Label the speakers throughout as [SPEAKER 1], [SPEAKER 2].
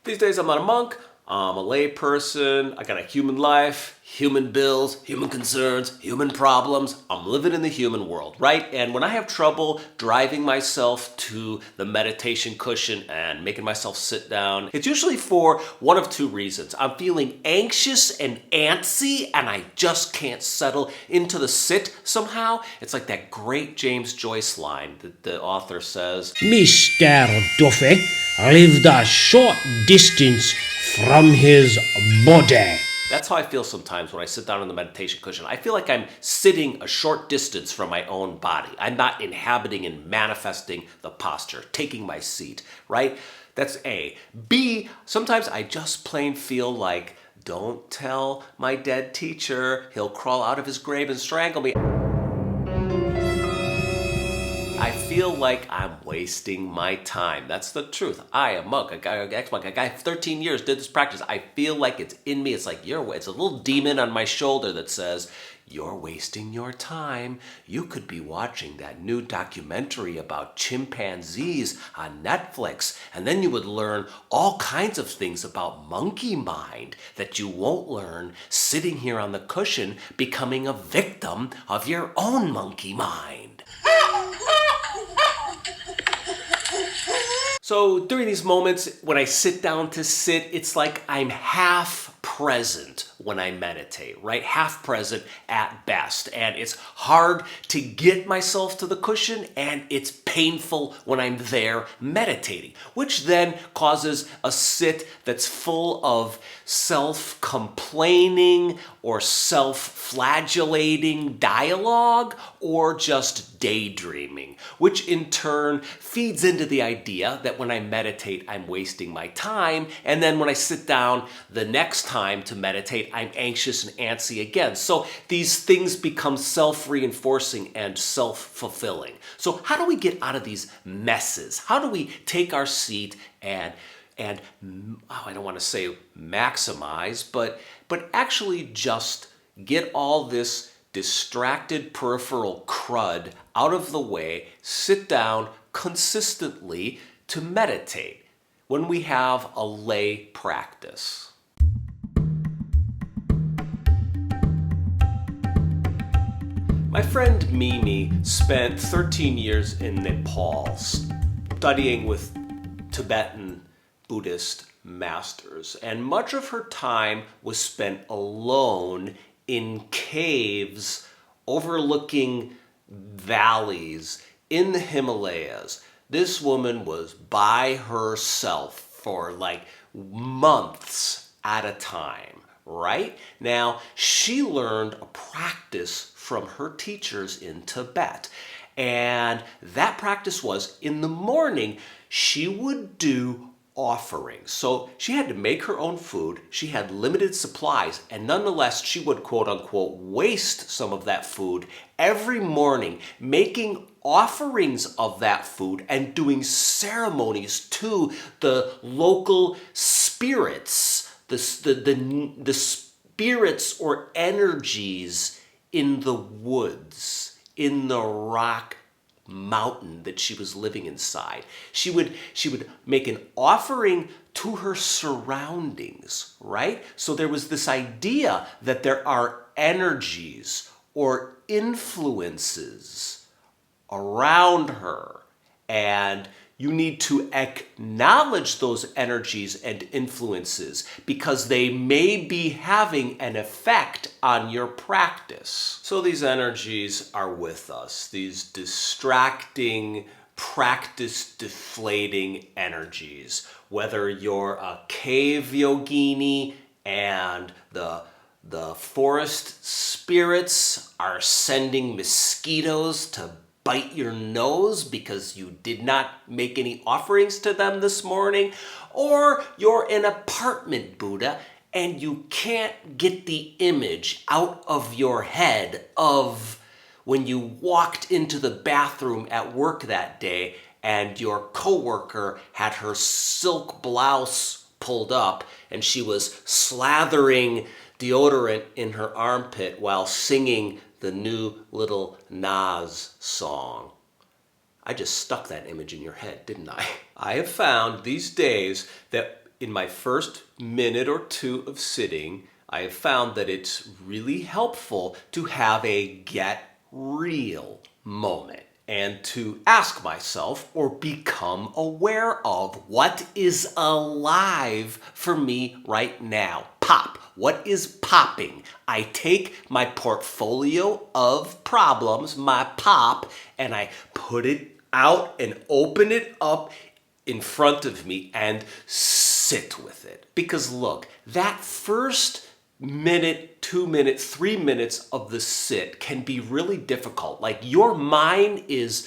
[SPEAKER 1] These days I'm not a monk, I'm a layperson, I got a human life, human bills, human concerns, human problems. I'm living in the human world, right? And when I have trouble driving myself to the meditation cushion and making myself sit down, it's usually for one of two reasons. I'm feeling anxious and antsy and I just can't settle into the sit somehow. It's like that great James Joyce line that the author says,
[SPEAKER 2] Mr. Duffy lived a short distance from his body.
[SPEAKER 1] That's how I feel sometimes when I sit down on the meditation cushion. I feel like I'm sitting a short distance from my own body. I'm not inhabiting and manifesting the posture, taking my seat, right? That's A. B, sometimes I just plain feel like, don't tell my dead teacher, he'll crawl out of his grave and strangle me. I feel like I'm wasting my time. That's the truth. I, a monk, a ex-monk, a guy 13 years did this practice. I feel like it's in me. It's like it's a little demon on my shoulder that says, you're wasting your time. You could be watching that new documentary about chimpanzees on Netflix, and then you would learn all kinds of things about monkey mind that you won't learn sitting here on the cushion becoming a victim of your own monkey mind. So during these moments, when I sit down to sit, it's like I'm half present when I meditate, right? Half present at best. And it's hard to get myself to the cushion, and it's painful when I'm there meditating, which then causes a sit that's full of self-complaining or self-flagellating dialogue or just daydreaming, which in turn feeds into the idea that when I meditate, I'm wasting my time. And then when I sit down the next time to meditate, I'm anxious and antsy again. So these things become self-reinforcing and self-fulfilling. So how do we get out of these messes? How do we take our seat and I don't want to say maximize, but actually just get all this distracted peripheral crud out of the way, sit down consistently to meditate when we have a lay practice? My friend Mimi spent 13 years in Nepal studying with Tibetan Buddhist masters, and much of her time was spent alone in caves overlooking valleys in the Himalayas. This woman was by herself for like months at a time, right? Now, she learned a practice from her teachers in Tibet. And that practice was, in the morning, she would do offerings. So she had to make her own food. She had limited supplies, and nonetheless, she would quote unquote waste some of that food every morning, making offerings of that food and doing ceremonies to the local spirits, the spirits or energies in the woods, in the rock mountain that she was living inside. She would make an offering to her surroundings, right? So there was this idea that there are energies or influences around her, and you need to acknowledge those energies and influences because they may be having an effect on your practice. So these energies are with us, these distracting, practice-deflating energies. Whether you're a cave yogini and the forest spirits are sending mosquitoes to bite your nose because you did not make any offerings to them this morning, or you're an apartment Buddha and you can't get the image out of your head of when you walked into the bathroom at work that day and your coworker had her silk blouse pulled up and she was slathering deodorant in her armpit while singing the new Little Nas song. I just stuck that image in your head, didn't I? I have found these days that in my first minute or two of sitting, I have found that it's really helpful to have a get real moment and to ask myself or become aware of what is alive for me right now. Pop. What is popping? I take my portfolio of problems, my pop, and I put it out and open it up in front of me and sit with it. Because look, that first minute, 2 minutes, 3 minutes of the sit can be really difficult. Like your mind is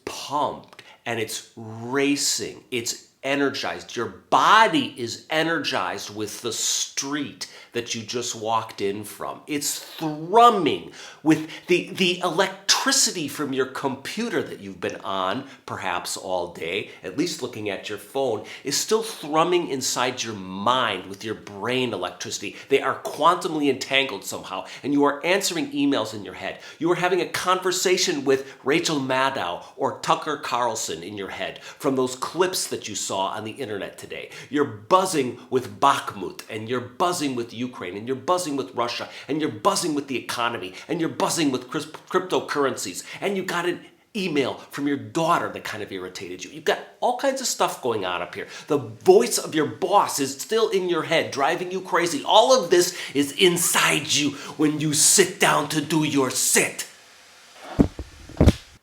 [SPEAKER 1] pumped and it's racing. It's energized. Your body is energized with the street that you just walked in from. It's thrumming with the electricity from your computer that you've been on perhaps all day, at least looking at your phone, is still thrumming inside your mind with your brain electricity. They are quantumly entangled somehow, and you are answering emails in your head. You are having a conversation with Rachel Maddow or Tucker Carlson in your head from those clips that you saw on the internet today. You're buzzing with Bakhmut, and you're buzzing with Ukraine, and you're buzzing with Russia, and you're buzzing with the economy, and you're buzzing with cryptocurrencies, and you got an email from your daughter that kind of irritated you. You've got all kinds of stuff going on up here. The voice of your boss is still in your head, driving you crazy. All of this is inside you when you sit down to do your sit.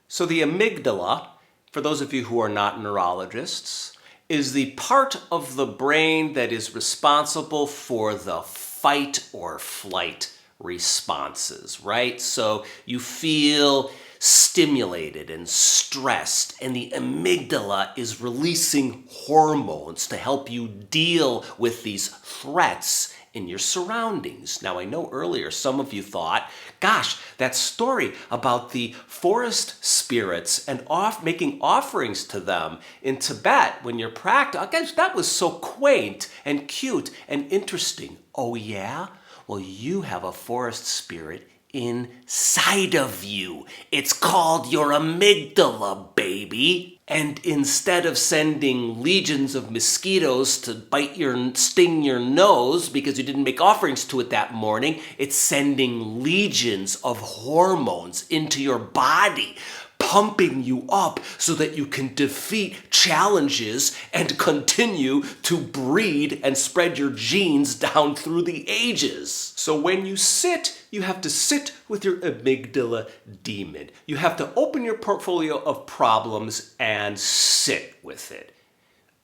[SPEAKER 1] So the amygdala, for those of you who are not neurologists, is the part of the brain that is responsible for the fight or flight responses, right? So you feel stimulated and stressed, and the amygdala is releasing hormones to help you deal with these threats in your surroundings. Now, I know earlier some of you thought, gosh, that story about the forest spirits and making offerings to them in Tibet when you're practicing, gosh, that was so quaint and cute and interesting. Oh yeah? Well, you have a forest spirit inside of you. It's called your amygdala, baby. And instead of sending legions of mosquitoes to sting your nose because you didn't make offerings to it that morning, it's sending legions of hormones into your body, pumping you up so that you can defeat challenges and continue to breed and spread your genes down through the ages. So when you sit, you have to sit with your amygdala demon. You have to open your portfolio of problems and sit with it.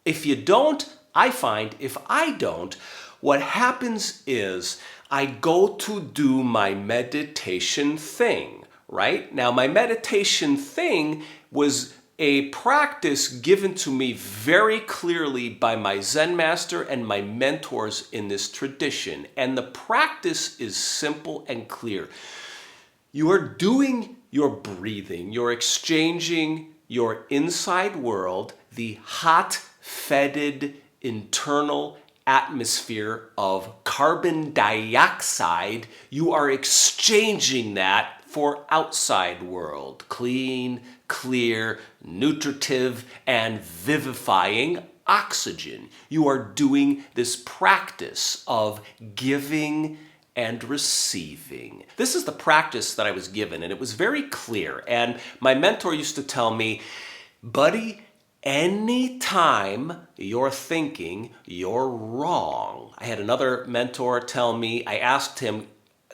[SPEAKER 1] If you don't, if I don't, what happens is I go to do my meditation thing. Right? Now, my meditation thing was a practice given to me very clearly by my Zen master and my mentors in this tradition. And the practice is simple and clear. You are doing your breathing. You're exchanging your inside world, the hot, fetid, internal atmosphere of carbon dioxide. You are exchanging that for outside world, clean, clear, nutritive, and vivifying oxygen. You are doing this practice of giving and receiving. This is the practice that I was given, and it was very clear. And my mentor used to tell me, buddy, anytime you're thinking you're wrong. I had another mentor tell me, I asked him,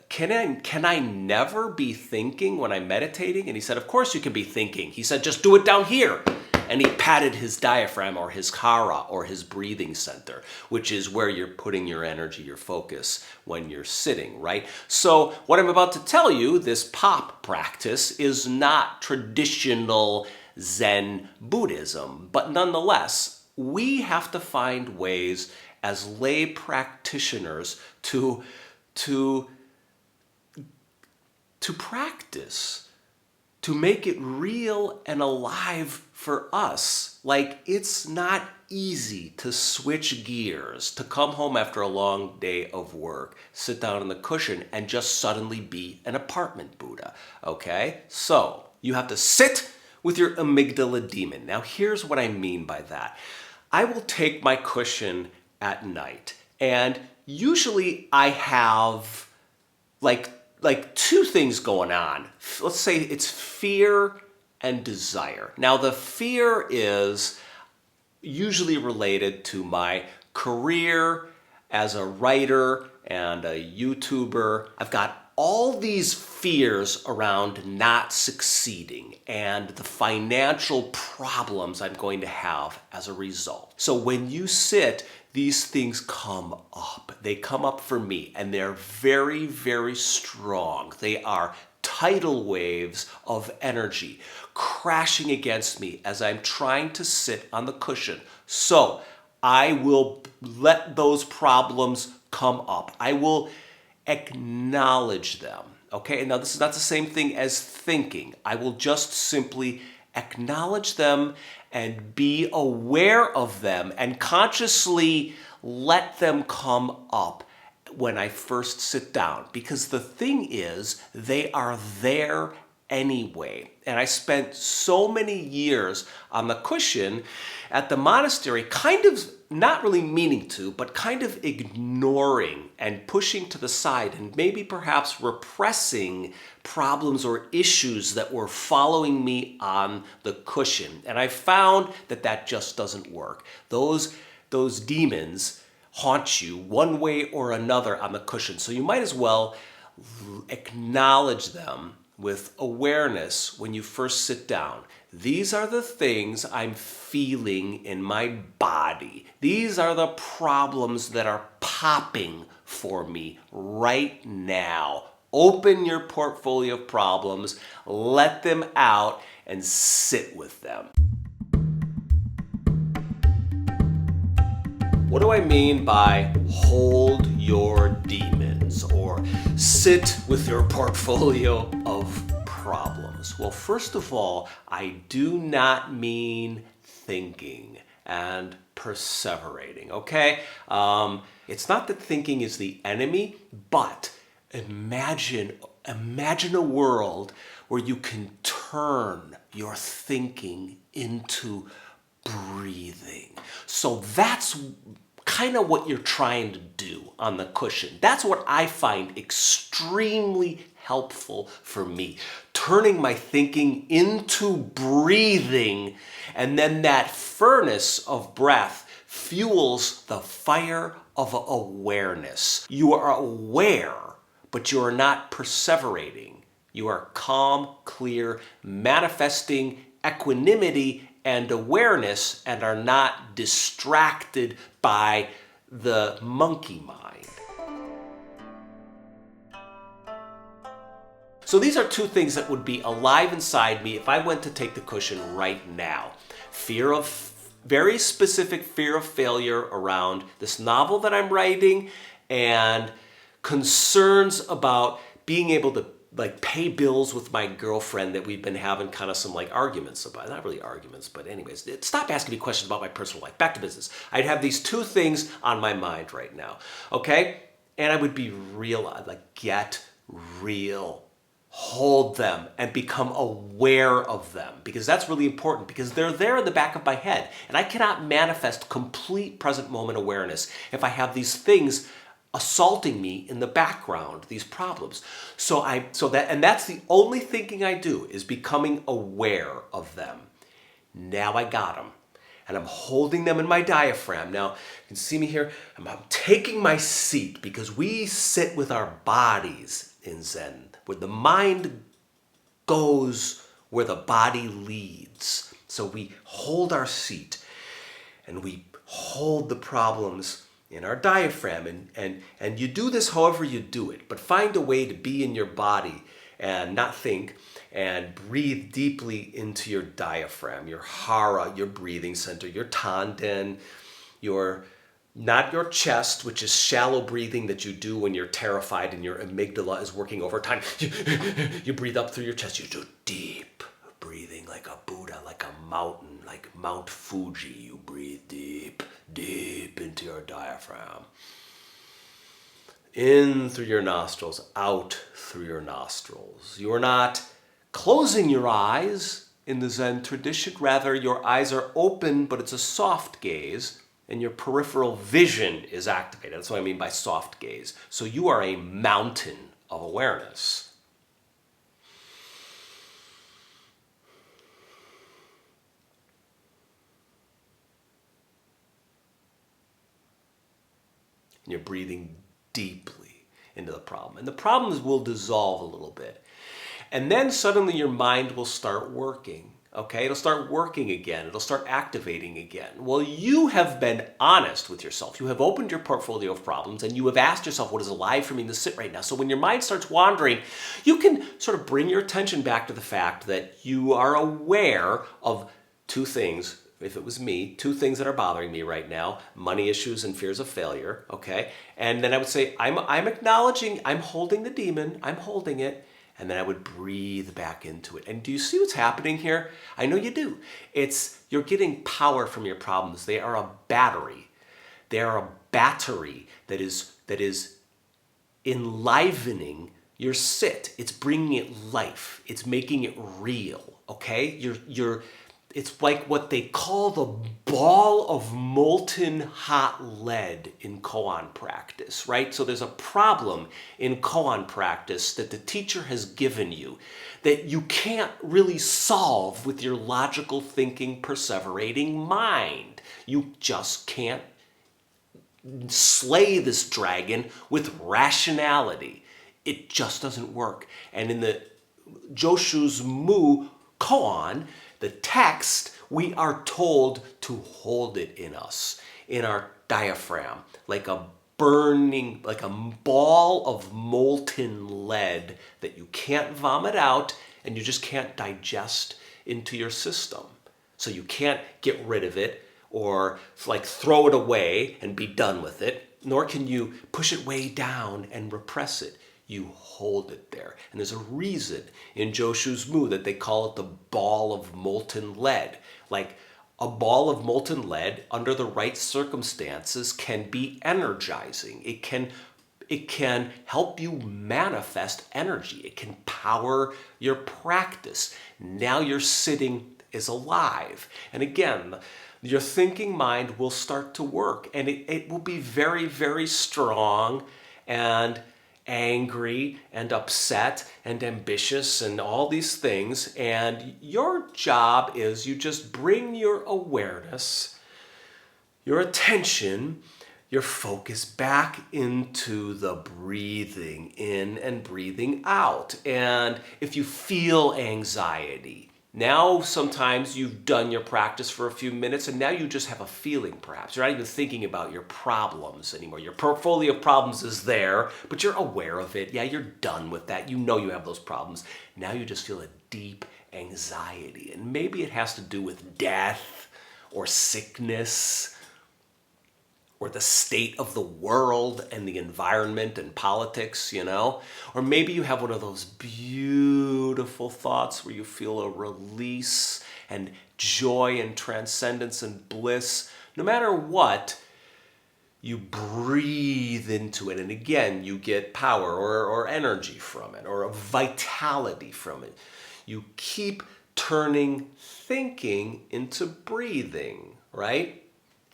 [SPEAKER 1] can I never be thinking when I'm meditating? And he said, of course you can be thinking. He said, just do it down here. And he patted his diaphragm or his kara or his breathing center, which is where you're putting your energy, your focus when you're sitting, right? So what I'm about to tell you, this pop practice, is not traditional Zen Buddhism, but nonetheless, we have to find ways as lay practitioners to practice, to make it real and alive for us. Like, it's not easy to switch gears, to come home after a long day of work, sit down on the cushion, and just suddenly be an apartment Buddha, okay? So, you have to sit with your amygdala demon. Now, here's what I mean by that. I will take my cushion at night, and usually I have like two things going on. Let's say it's fear and desire. Now the fear is usually related to my career as a writer and a YouTuber. I've got all these fears around not succeeding and the financial problems I'm going to have as a result. So when you sit, these things come up. They come up for me, and they're very, very strong. They are tidal waves of energy crashing against me as I'm trying to sit on the cushion. So I will let those problems come up. I will acknowledge them. Okay, now this is not the same thing as thinking. I will just simply acknowledge them and be aware of them and consciously let them come up when I first sit down. Because the thing is, they are there anyway. And I spent so many years on the cushion at the monastery, kind of not really meaning to, but kind of ignoring and pushing to the side and maybe perhaps repressing problems or issues that were following me on the cushion. And I found that that just doesn't work. Those demons haunt you one way or another on the cushion. So you might as well acknowledge them with awareness when you first sit down. These are the things I'm feeling in my body. These are the problems that are popping for me right now. Open your portfolio of problems, let them out, and sit with them. What do I mean by hold your demons or sit with your portfolio of problems? Well, first of all, I do not mean thinking and perseverating, okay? It's not that thinking is the enemy, but imagine a world where you can turn your thinking into breathing. So that's kind of what you're trying to do on the cushion. That's what I find extremely helpful for me. Turning my thinking into breathing, and then that furnace of breath fuels the fire of awareness. You are aware, but you are not perseverating. You are calm, clear, manifesting equanimity and awareness, and are not distracted by the monkey mind. So these are two things that would be alive inside me if I went to take the cushion right now. Very specific fear of failure around this novel that I'm writing, and concerns about being able to pay bills with my girlfriend that we've been having kind of some arguments about. Not really arguments, but anyways. Stop asking me questions about my personal life. Back to business. I'd have these two things on my mind right now, okay? And I would be real, get real. Hold them and become aware of them, because that's really important, because they're there in the back of my head. And I cannot manifest complete present moment awareness if I have these things assaulting me in the background, these problems. That's the only thinking I do, is becoming aware of them. Now I got them, and I'm holding them in my diaphragm. Now you can see me here. I'm taking my seat, because we sit with our bodies in Zen, where the mind goes where the body leads. So we hold our seat, and we hold the problems in our diaphragm, and you do this however you do it, but find a way to be in your body and not think, and breathe deeply into your diaphragm, your hara, your breathing center, your tanden, not your chest, which is shallow breathing that you do when you're terrified and your amygdala is working overtime. You breathe up through your chest. You do deep breathing like a Buddha, like a mountain, like Mount Fuji. You breathe deep, deep into your diaphragm. In through your nostrils, out through your nostrils. You are not closing your eyes. in the Zen tradition. Rather, your eyes are open, but it's a soft gaze, and your peripheral vision is activated. That's what I mean by soft gaze. So you are a mountain of awareness. And you're breathing deeply into the problem. And the problems will dissolve a little bit. And then suddenly your mind will start working. Okay, it'll start working again. It'll start activating again. Well, you have been honest with yourself. You have opened your portfolio of problems and you have asked yourself, what is alive for me to sit right now? So when your mind starts wandering, you can sort of bring your attention back to the fact that you are aware of two things. If it was me, two things that are bothering me right now: money issues and fears of failure. Okay, and then I would say, I'm acknowledging, I'm holding the demon, I'm holding it. And then I would breathe back into it. And do you see what's happening here? I know you do. You're getting power from your problems. They are a battery. They are a battery that is enlivening your sit. It's bringing it life. It's making it real. Okay? It's like what they call the ball of molten hot lead in koan practice, right? So there's a problem in koan practice that the teacher has given you that you can't really solve with your logical thinking, perseverating mind. You just can't slay this dragon with rationality. It just doesn't work. And in the Joshu's Mu koan, the text, we are told to hold it in us, in our diaphragm, like a burning, like a ball of molten lead that you can't vomit out and you just can't digest into your system. So you can't get rid of it or like throw it away and be done with it, nor can you push it way down and repress it. You hold it there. And there's a reason in Joshu's Mu that they call it the ball of molten lead. Like a ball of molten lead under the right circumstances can be energizing. It can help you manifest energy. It can power your practice. Now your sitting is alive. And again, your thinking mind will start to work, and it will be very, very strong and angry and upset and ambitious and all these things. And your job is you just bring your awareness, your attention, your focus back into the breathing in and breathing out. And if you feel anxiety, now sometimes you've done your practice for a few minutes and now you just have a feeling perhaps. You're not even thinking about your problems anymore. Your portfolio of problems is there, but you're aware of it. Yeah, you're done with that. You know you have those problems. Now you just feel a deep anxiety. And maybe it has to do with death or sickness or the state of the world and the environment and politics, you know? Or maybe you have one of those beautiful thoughts where you feel a release and joy and transcendence and bliss. No matter what, you breathe into it. And again, you get power or energy from it or a vitality from it. You keep turning thinking into breathing, right?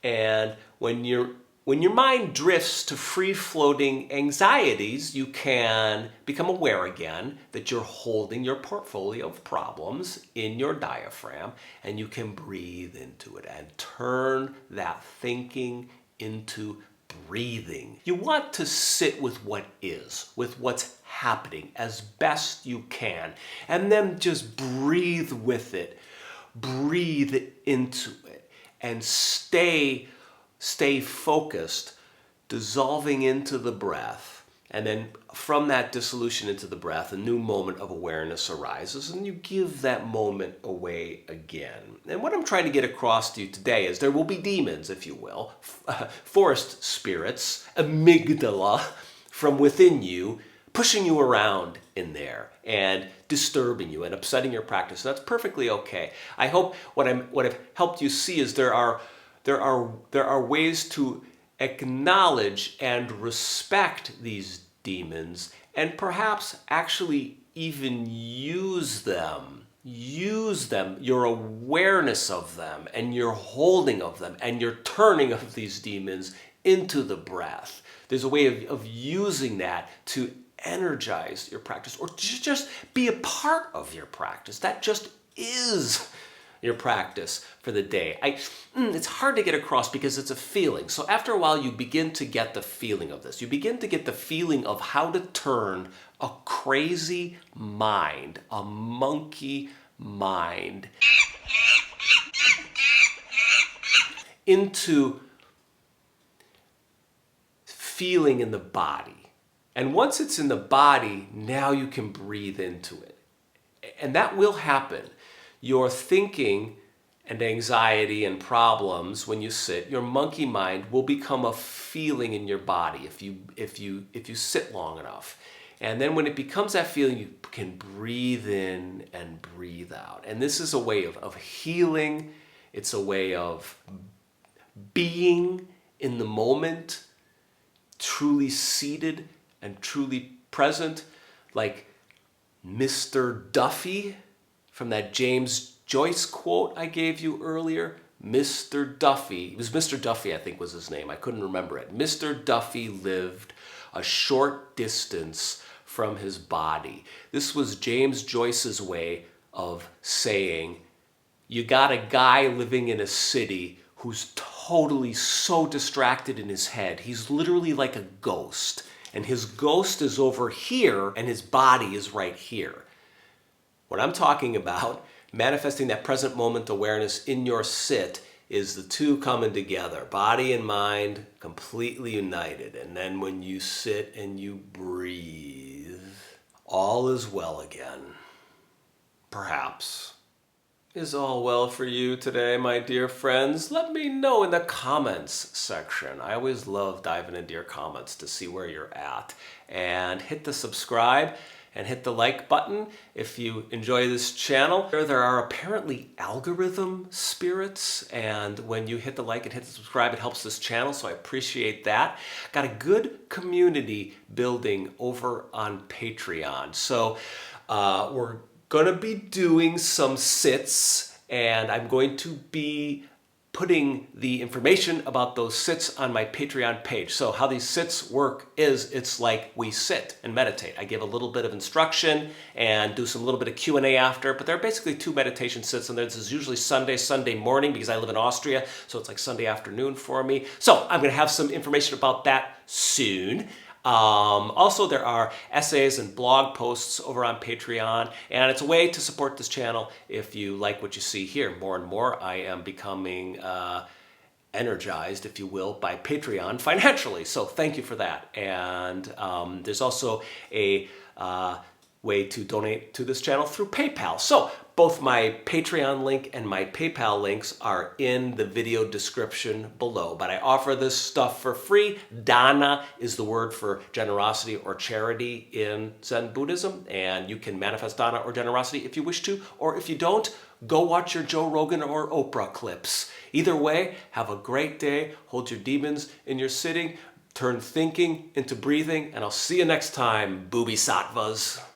[SPEAKER 1] And when your mind drifts to free-floating anxieties, you can become aware again that you're holding your portfolio of problems in your diaphragm, and you can breathe into it and turn that thinking into breathing. You want to sit with what is, with what's happening as best you can, and then just breathe with it. Breathe into it and stay focused, dissolving into the breath. And then from that dissolution into the breath, a new moment of awareness arises, and you give that moment away again. And what I'm trying to get across to you today is there will be demons, if you will, forest spirits, amygdala from within you, pushing you around in there and disturbing you and upsetting your practice. That's perfectly okay. I hope what I've helped you see is there are ways to acknowledge and respect these demons and perhaps actually even use them use them, your awareness of them, and your holding of them, and your turning of these demons into the breath. There's a way of using that to energize your practice, or to just be a part of your practice. That just is your practice for the day. It's hard to get across because it's a feeling. So after a while, you begin to get the feeling of this. You begin to get the feeling of how to turn a crazy mind, a monkey mind, into feeling in the body. And once it's in the body, now you can breathe into it. And that will happen. Your thinking and anxiety and problems when you sit, your monkey mind will become a feeling in your body if you sit long enough. And then when it becomes that feeling, you can breathe in and breathe out. And this is a way of healing. It's a way of being in the moment, truly seated and truly present, like Mr. Duffy from that James Joyce quote I gave you earlier. Mr. Duffy, it was Mr. Duffy, I think was his name. I couldn't remember it. Mr. Duffy lived a short distance from his body. This was James Joyce's way of saying, you got a guy living in a city who's totally so distracted in his head. He's literally like a ghost. And his ghost is over here and his body is right here. What I'm talking about, manifesting that present moment awareness in your sit, is the two coming together, body and mind completely united. And then when you sit and you breathe, all is well again. Perhaps. Is all well for you today, my dear friends? Let me know in the comments section. I always love diving into your comments to see where you're at. And hit the subscribe and hit the like button if you enjoy this channel. There are apparently algorithm spirits, and when you hit the like and hit the subscribe, it helps this channel, so I appreciate that. Got a good community building over on Patreon. So we're gonna be doing some sits, and I'm going to be putting the information about those sits on my Patreon page. So how these sits work is it's like we sit and meditate. I give a little bit of instruction and do some little bit of Q&A after, but they're basically 2 meditation sits, and this is usually Sunday morning because I live in Austria, so it's like Sunday afternoon for me. So I'm gonna have some information about that soon. Also, there are essays and blog posts over on Patreon, and it's a way to support this channel if you like what you see here. More and more, I am becoming energized, if you will, by Patreon financially, so thank you for that. And there's also a way to donate to this channel through PayPal. So both my Patreon link and my PayPal links are in the video description below, but I offer this stuff for free. Dana is the word for generosity or charity in Zen Buddhism, and you can manifest dana or generosity if you wish to, or if you don't, go watch your Joe Rogan or Oprah clips. Either way, have a great day, hold your demons in your sitting, turn thinking into breathing, and I'll see you next time, booby sattvas.